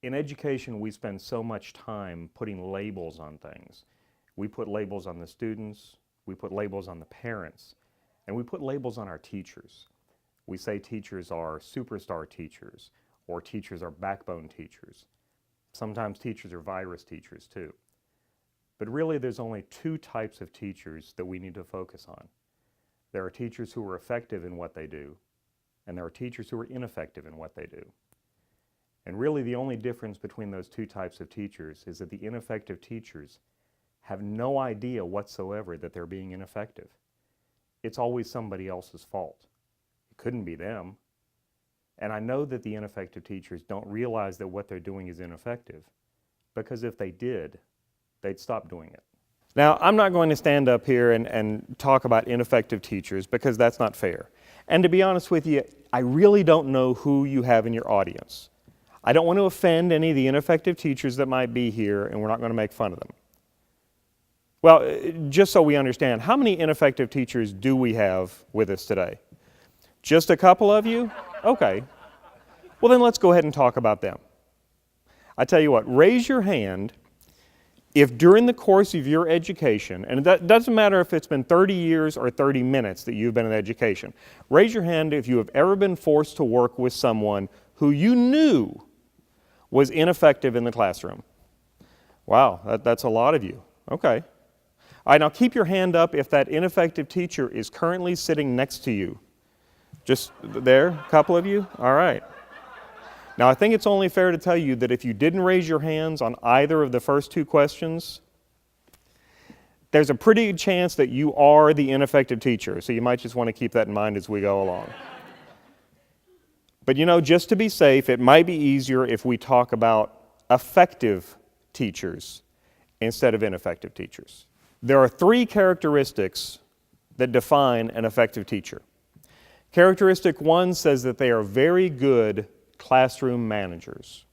In education, we spend so much time putting labels on things. We put labels on the students, we put labels on the parents, and we put labels on our teachers. We say teachers are superstar teachers, or teachers are backbone teachers. Sometimes teachers are virus teachers too. But really, there's only two types of teachers that we need to focus on. There are teachers who are effective in what they do, and there are teachers who are ineffective in what they do. And really, the only difference between those two types of teachers is that the ineffective teachers have no idea whatsoever that they're being ineffective. It's always somebody else's fault. It couldn't be them. And I know that the ineffective teachers don't realize that what they're doing is ineffective, because if they did, they'd stop doing it. Now, I'm not going to stand up here and talk about ineffective teachers, because that's not fair. And to be honest with you, I really don't know who you have in your audience. I don't want to offend any of the ineffective teachers that might be here, and we're not going to make fun of them. Well, just so we understand, how many ineffective teachers do we have with us today? Just a couple of you? Okay. Well, then let's go ahead and talk about them. I tell you what, raise your hand if during the course of your education, and it doesn't matter if it's been 30 years or 30 minutes that you've been in education, raise your hand if you have ever been forced to work with someone who you knew was ineffective in the classroom. Wow, that's a lot of you. Okay. All right, now keep your hand up if that ineffective teacher is currently sitting next to you. Just there, a couple of you? All right. Now, I think it's only fair to tell you that if you didn't raise your hands on either of the first two questions, there's a pretty good chance that you are the ineffective teacher, so you might just want to keep that in mind as we go along. But you know, just to be safe, it might be easier if we talk about effective teachers instead of ineffective teachers. There are three characteristics that define an effective teacher. Characteristic one says that they are very good classroom managers.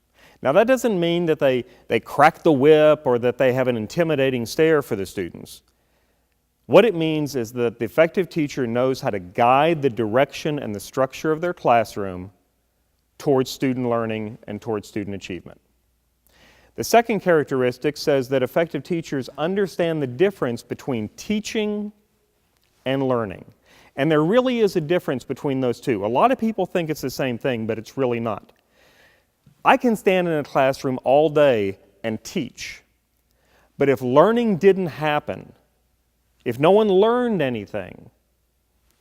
Now, that doesn't mean that they crack the whip or that they have an intimidating stare for the students. What it means is that the effective teacher knows how to guide the direction and the structure of their classroom towards student learning and towards student achievement. The second characteristic says that effective teachers understand the difference between teaching and learning. And there really is a difference between those two. A lot of people think it's the same thing, but it's really not. I can stand in a classroom all day and teach, but if learning didn't happen, if no one learned anything,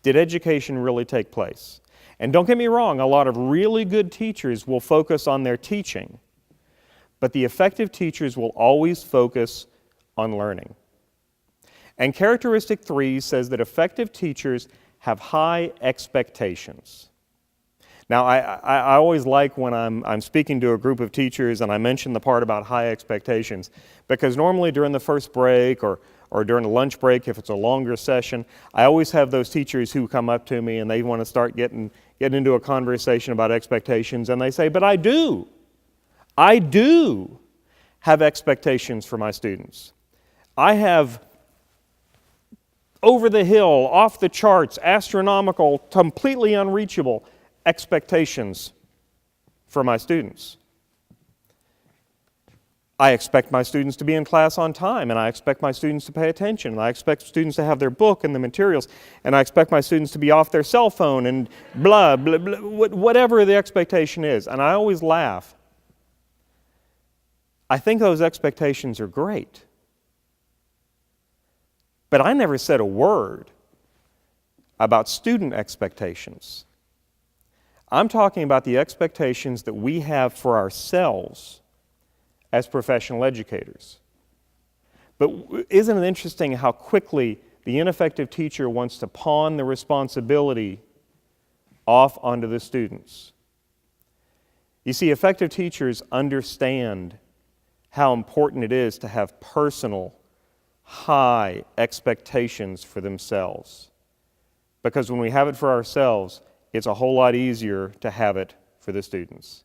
did education really take place? And don't get me wrong, a lot of really good teachers will focus on their teaching, but the effective teachers will always focus on learning. And characteristic 3 says that effective teachers have high expectations. Now, I always like when I'm speaking to a group of teachers and I mention the part about high expectations, because normally during the first break or during a lunch break, if it's a longer session, I always have those teachers who come up to me and they want to start getting into a conversation about expectations, and they say, but I do have expectations for my students. I have over the hill, off the charts, astronomical, completely unreachable expectations for my students. I expect my students to be in class on time, and I expect my students to pay attention, and I expect students to have their book and the materials, and I expect my students to be off their cell phone and blah, blah, blah, whatever the expectation is. And I always laugh. I think those expectations are great. But I never said a word about student expectations. I'm talking about the expectations that we have for ourselves as professional educators. But isn't it interesting how quickly the ineffective teacher wants to pawn the responsibility off onto the students? You see, effective teachers understand how important it is to have personal, high expectations for themselves. Because when we have it for ourselves, it's a whole lot easier to have it for the students.